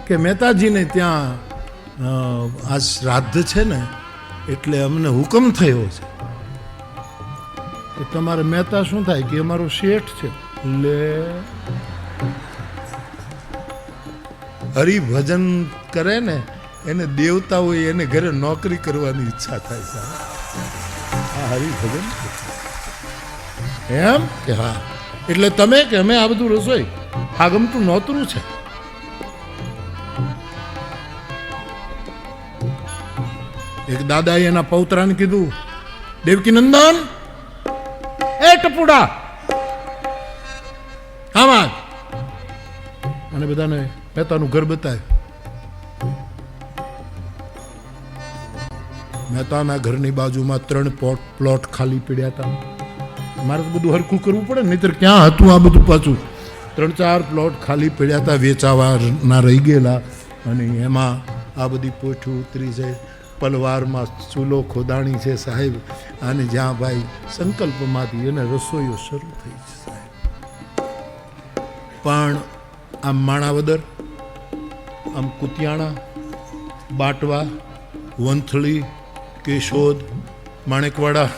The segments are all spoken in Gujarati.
કે મહેતાજીને ત્યાં આ શ્રાદ્ધ છે ને એટલે અમને હુકમ થયો છે કે તમારે મહેતા શું થાય કે અમારો શેઠ છે, લે હરિભજન કરે ને એને દેવતા હોય એને ઘરે નોકરી કરવાની ઈચ્છા થાય છે. આ હરિભજન એમ કે હા, એટલે તમે કે અમે આ બધું રસોઈ આ ગમતું નોતરું છે. એક દાદાએ એના પૌત્રાને કીધું, દેવકી નંદન એ ટપુડા આમાં, અને બધાને મહેતાનું ઘર બતાવ્યું. મહેતાના ઘરની બાજુમાં 3 પ્લોટ ખાલી પડ્યા હતા. મારે તો બધું હરખું કરવું પડે, નહીતર ક્યાં હતું આ બધું. પાછું 3-4 પ્લોટ ખાલી પડ્યા હતા, વેચાવાના રહી ગયેલા. અને એમાં આ બધી પોઠું ઉતરી છે, પલવારમાં ચૂલો ખોદાણી છે સાહેબ. અને જ્યાં ભાઈ સંકલ્પમાંથી એને રસોઈઓ શરૂ થઈ છે સાહેબ. પણ આમ માણાવદર, આમ કુતિયાણા, બાટવા, વંથલી, કેશોદ, માણેકવાડા,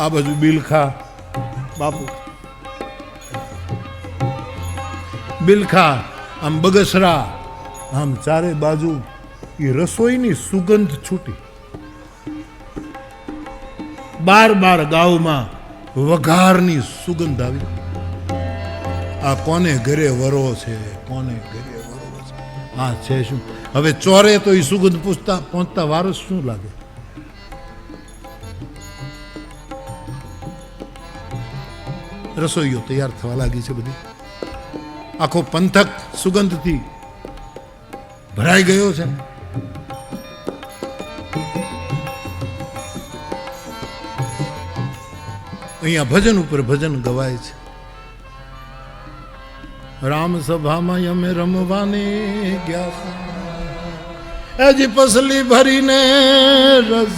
આ બાજુ બિલખા, બાપુ બિલખા, આમ બગસરા, આમ ચારે બાજુ એ રસોઈની સુગંધ છૂટી. 12 ગામમાં વઘારની સુગંધ આવી. આ કોને ઘરે વરો છે, કોને ઘરે વરો છે, હા છે શું. હવે ચોરે તો એ સુગંધ પહોંચતા વારસ શું લાગે. રસોઈઓ તૈયાર થવા લાગી છે બધી. આખો પંથક સુગંધથી ભરાઈ ગયો છે. અહીંયા ભજન ઉપર ભજન ગવાય છે. રામ સભામાં અમે રમવાને ગયા, હજી પસલી ભરીને રસ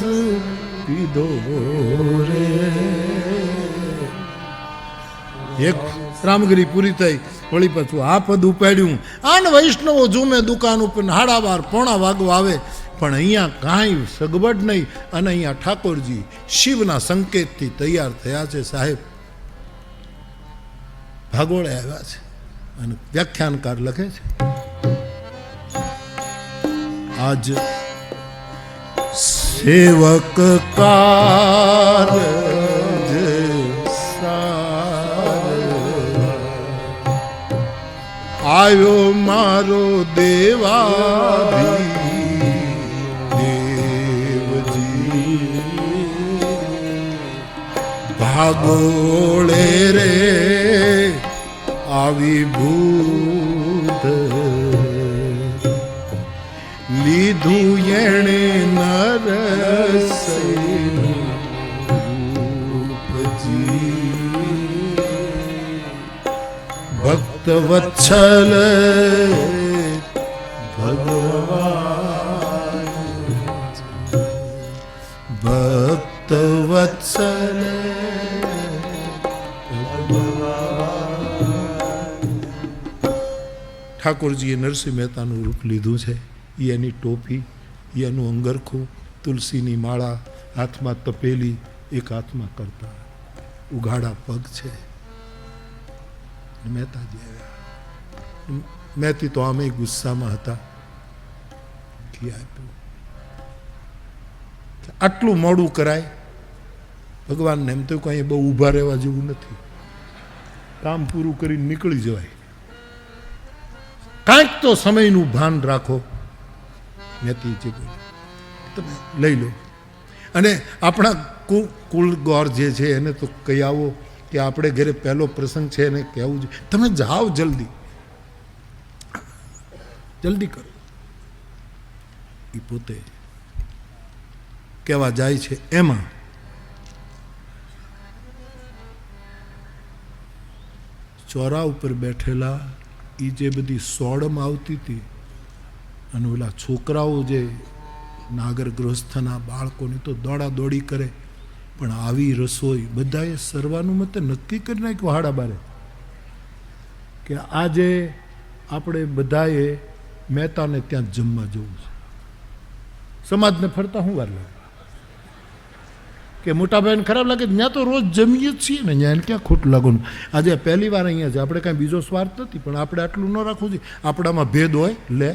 પીધો રે. એક રામગીરી પૂરી થઈ, વળી પાછું આ પદ ઉપાડ્યું. આન વૈષ્ણવો ઝૂમે દુકાન ઉપર 12:30 વાગવા આવે, પણ અહીંયા કાંઈ સગવડ નહીં. અને અહીંયા ઠાકોરજી શિવના સંકેતથી તૈયાર થયા છે સાહેબ. ભાગોળે આવ્યા છે. અને વ્યાખ્યાનકાર લખે છે, આજ સેવક કારજ આવ્યો મારો દેવજી, ભાગોળે રે આવી ભૂત, લીધું એણે નરસૈનું રૂપજી. ભક્ત વત્સલ ભગવાન, ભક્ત વત્સલ ઠાકોરજીએ નરસિંહ મહેતાનું રૂપ લીધું છે. એની ટોપી, એનું અંગરખું, તુલસીની માળા, હાથમાં તપેલી, એક હાથમાં કરતા, ઉઘાડા પગ છે. મહેતાજી આવ્યા. મહેતી તો આમે ગુસ્સામાં હતા. આટલું મોડું કરાય ભગવાનને? એમ તો કઈ બહુ ઊભા રહેવા જેવું નથી. કામ પૂરું કરીને નીકળી જવાય. કાંઈક તો સમયનું ભાન રાખો. મહેતીજી બોલે, તમે લઈ લો. અને આપણા કુલ ગોર જે છે એને તો કહી આવો કે આપણે ઘરે પહેલો પ્રસંગ છે એને કહેવું છે, તમે જાઓ જલ્દી, જલ્દી કરો. એ પોતે કહેવા જાય છે. એમાં ચોરા ઉપર બેઠેલા એ જે બધી સોડમ આવતી હતી, અને ઓલા છોકરાઓ જે નાગર ગૃહસ્થના બાળકોની તો દોડા દોડી કરે, પણ આવી રસોઈ બધાએ સર્વાનુમતે નક્કી કરી નાખ્યું 12:30. કે આજે આપણે બધાએ મહેતાને ત્યાં જમવા જવું છે. સમાજને ફરતા શું વાર લાગે કે મોટા ભાઈને ખરાબ લાગે? ત્યાં તો રોજ જમીએ જ છીએ ને, ત્યાં એને ક્યાં ખોટું લાગવાનું? આજે પહેલી વાર અહીંયા છે, આપણે કાંઈ બીજો સ્વાર્થ નથી, પણ આપણે આટલું ન રાખવું જોઈએ. આપણામાં ભેદ હોય લે,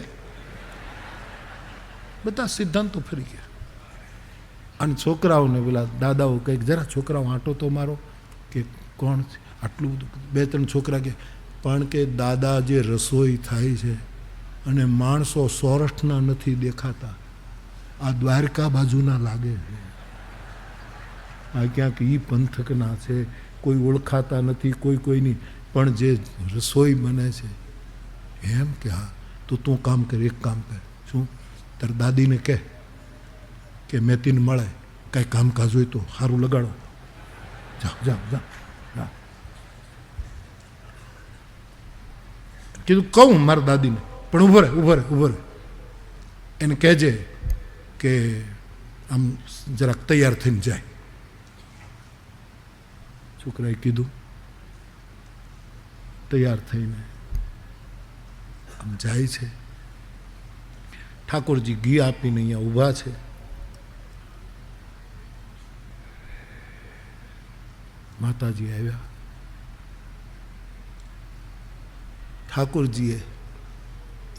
બધા સિદ્ધાંતો ફરી ગયા. અને છોકરાઓને પેલા દાદાઓ કંઈક જરા છોકરાઓ આંટો તો મારો કે કોણ છે આટલું બધું. બે ત્રણ છોકરા કે પણ કે દાદા જે રસોઈ થાય છે અને માણસો સૌરાષ્ટ્રના નથી દેખાતા, આ દ્વારકા બાજુના લાગે છે, આ ક્યાંક ઈ પંથકના છે, કોઈ ઓળખાતા નથી, કોઈની, પણ જે રસોઈ બને છે એમ કે હા તો તું કામ કર, એક કામ કર. શું? તાર દાદીને કહે કે મેતીને મળે, કાંઈ કામકાજ હોય તો સારું લગાડો, જાઓ જાઓ જાઓ. કીધું કહું મારા દાદીને, પણ ઊભો રહે એને કહેજે કે આમ જરાક તૈયાર થઈને જાય. છોકરાએ કીધું, તૈયાર થઈને આમ જાય છે. ઠાકોરજી ઘી આપીને અહીંયા ઊભા છે. માતાજી આવ્યા. ઠાકોરજીએ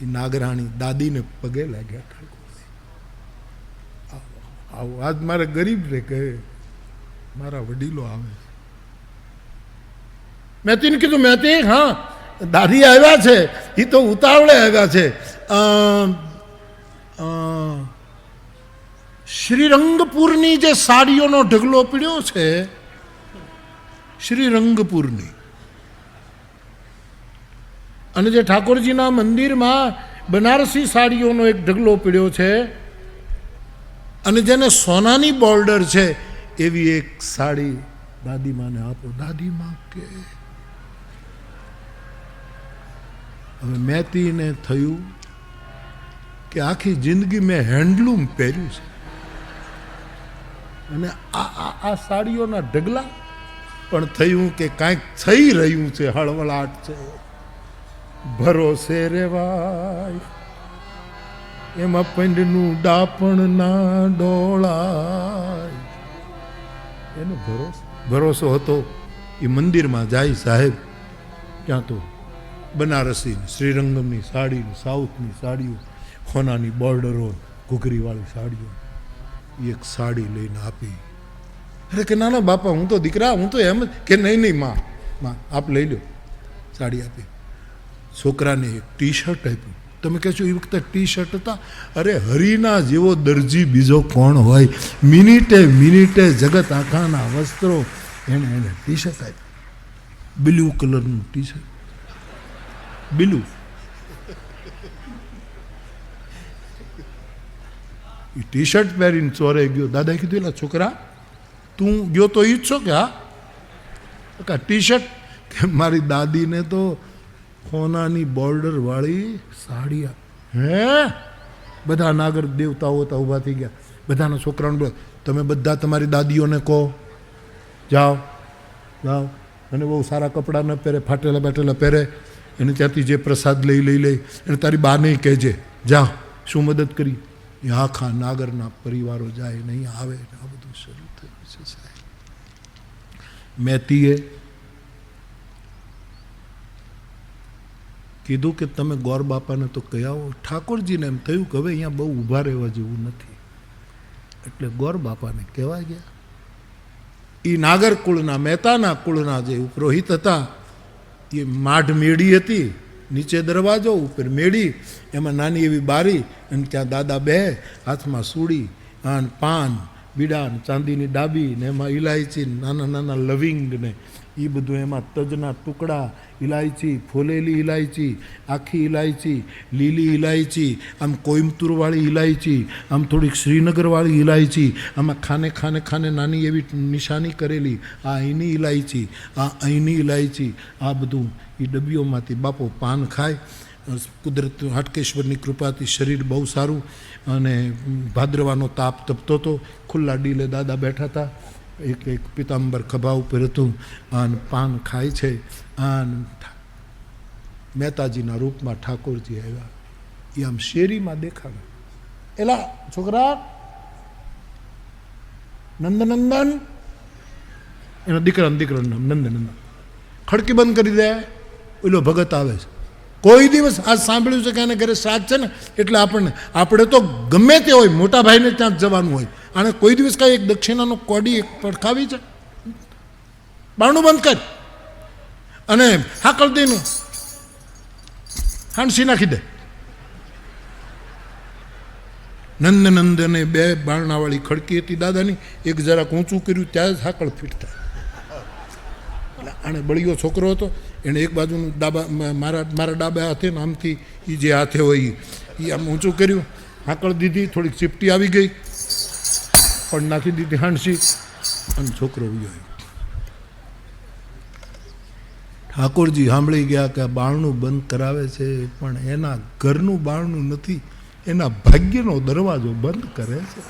એ નાગરાણી દાદીને પગે લાગ્યા. ઠાકોરજી આવો, આજ મારે ગરીબ રે કહે મારા વડીલો આવે છે. મેતીને કીધું, મેતી હા દાદી આવ્યા છે, એ તો ઉતાવળે આવ્યા છે. શ્રીરંગપુરની જે સાડીઓનો ઢગલો પીડ્યો છે, શ્રીરંગપુરની, અને જે ઠાકોરજીના મંદિરમાં બનારસી સાડીઓનો એક ઢગલો પીડ્યો છે, અને જેને સોનાની બોર્ડર છે એવી એક સાડી દાદીમાને આપો. દાદીમા કે હવે મેતીને થયું કે આખી જિંદગી મેં હેન્ડલૂમ પહેર્યું છે અને આ સાડીઓના ઢગલા, પણ થયું કે કાંઈક થઈ રહ્યું છે, હળવળાટ છે. ભરોસે રેવાય એમાં પંડનું ડાપણ ના ડોળાય. એનો ભરોસો હતો. એ મંદિરમાં જાય સાહેબ, ત્યાં તો બનારસી શ્રીરંગમની સાડી, સાઉથની સાડીઓ, સોનાની બોર્ડરો, ઘૂઘરીવાળી સાડીઓ. એક સાડી લઈને આપી. અરે કે ના ના બાપા, હું તો દીકરા, હું તો એમ કે નહીં માં આપ લઈ લો. સાડી આપી. છોકરાને એક ટી શર્ટ આપ્યું. તમે કહેશો એ વખતે ટી શર્ટ હતા? અરે હરિના જેવો દરજી બીજો કોણ હોય? મિનિટે જગત આખાના વસ્ત્રો, એને ટી શર્ટ આપ્યું. બ્લુ કલરનું ટી શર્ટ, બ્લુ. એ ટી શર્ટ પહેરીને ચોરે ગયો. દાદાએ કીધું, એલા છોકરા તું ગયો તો ઈ જ છો કે? હા. ટી શર્ટ કે મારી દાદીને તો સોનાની બોર્ડર વાળી સાડી. હે? બધા નાગર દેવતાઓ હતા ઊભા થઈ ગયા. બધાના છોકરાઓને બોલો, તમે બધા તમારી દાદીઓને કહો જાઓ જાઓ, અને બહુ સારા કપડાં ન પહેરે, ફાટેલા બાટેલા પહેરે, એને ત્યાંથી જે પ્રસાદ લઈ એને તારી બાને કહેજે જાઓ શું મદદ કરી. એ આખા નાગરના પરિવારો જાય, નહીં આવે. આ બધું શરૂ થયું છે સાહેબ. મેતીએ કીધું કે તમે ગોર બાપાને તો કહી આવો. ઠાકોરજીને એમ થયું કે હવે અહીંયા બહુ ઊભા રહેવા જેવું નથી, એટલે ગોર બાપાને કહેવા ગયા. એ નાગર કુળના, મહેતાના કુળના જે પુરોહિત હતા, એ માઢ મેળી હતી, નીચે દરવાજો, ઉપર મેળી, એમાં નાની એવી બારી, અને ત્યાં દાદા બે હાથમાં સૂડી અને પાન, બીડા, ચાંદીની ડાબી, ને એમાં ઇલાયચી, નાના નાના લવિંગ ને એ બધું, એમાં તજના ટુકડા, ઇલાયચી, ફોલેલી ઇલાયચી, આખી ઇલાયચી, લીલી ઇલાયચી, આમ કોઈમ્બતુરવાળી ઇલાયચી, આમ થોડીક શ્રીનગરવાળી ઇલાયચી, આમાં ખાને નાની એવી નિશાની કરેલી, આ અહીંની ઇલાયચી, આ અહીંની ઇલાયચી, આ બધું એ ડબ્બીઓમાંથી બાપો પાન ખાય. કુદરત હાટકેશ્વરની કૃપાથી શરીર બહુ સારું, અને ભાદ્રવાનો તાપ તપતો હતો. ખુલ્લા ડીલે દાદા બેઠા હતા, એક પિતાંબર ખભા ઉપર હતું, અને પાન ખાય છે. અને મહેતાજીના રૂપમાં ઠાકોરજી આવ્યા. એ આમ શેરીમાં દેખાડા. એલા છોકરા, નંદનંદન, એનો દીકરાનું નામ નંદનંદન. ખડકી બંધ કરી દે, ઓલો ભગત આવે છે. કોઈ દિવસ આજ સાંભળ્યું છે કે એને ઘરે શ્રાદ્ધ છે ને એટલે આપણે તો ગમે તે હોય, મોટા ભાઈને ત્યાં જ જવાનું હોય. આને કોઈ દિવસ કાંઈ એક દક્ષિણાનો કોડી એક પડખાવી છે? બારણું બંધ કર અને હાકલ દઈને હાંસી નાખી દે. નંદનંદને બે બારણાવાળી ખડકી હતી દાદાની, એક જરાક ઊંચું કર્યું ત્યાં જ હાકળ ફીટ થાય. આને બળિયો છોકરો હતો, એણે એક બાજુનું મારા ડાબા હાથે ને આમથી એ જે હાથે હોય એ આમ ઊંચું કર્યું, હાકળ દીધી, થોડીક ચીપટી આવી ગઈ, પણ નાખી દીધી હાંસી, અને છોકરો ઉયો. ઠાકોરજી સાંભળી ગયા કે બારણું બંધ કરાવે છે, પણ એના ઘરનું બારણું નથી, એના ભાગ્યનો દરવાજો બંધ કરે છે.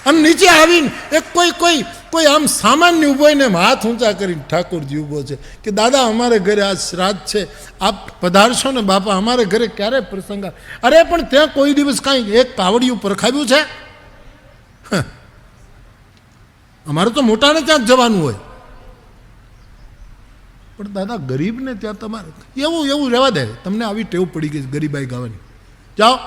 અને નીચે આવીને એક કોઈ આમ સામાન્ય ઊભો ને હાથ ઊંચા કરીને ઠાકોરજી ઊભો છે કે દાદા અમારે ઘરે આજ શ્રાદ્ધ છે, આપ પધારશો ને બાપા, અમારે ઘરે ક્યારે પ્રસંગ? અરે પણ ત્યાં કોઈ દિવસ કાંઈ એક કાવડિયું પરખાવ્યું છે? અમારે તો મોટાને ત્યાં જ જવાનું હોય. પણ દાદા ગરીબને ત્યાં તમારે એવું રહેવા દે, તમને આવી ટેવ પડી ગઈ ગરીબાઈ ગાવાની. જાઓ,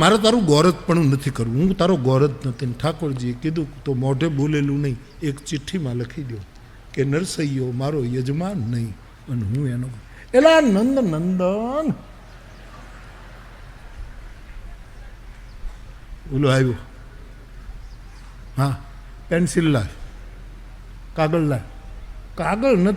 મારે તારું ગોરજ પણ નથી કરવું, હું તારો ગોરજ નથી. ઠાકોરજીએ કીધું તો મોઢે બોલેલું નહીં, એક ચિઠ્ઠીમાં લખી દો કે નરસૈયો મારો યજમાન નહીં અને હું એનો. એલા નંદન ઓલો આવ્યો, હા પેન્સિલ લાય, કાગળ લાય. કાગળ નથી.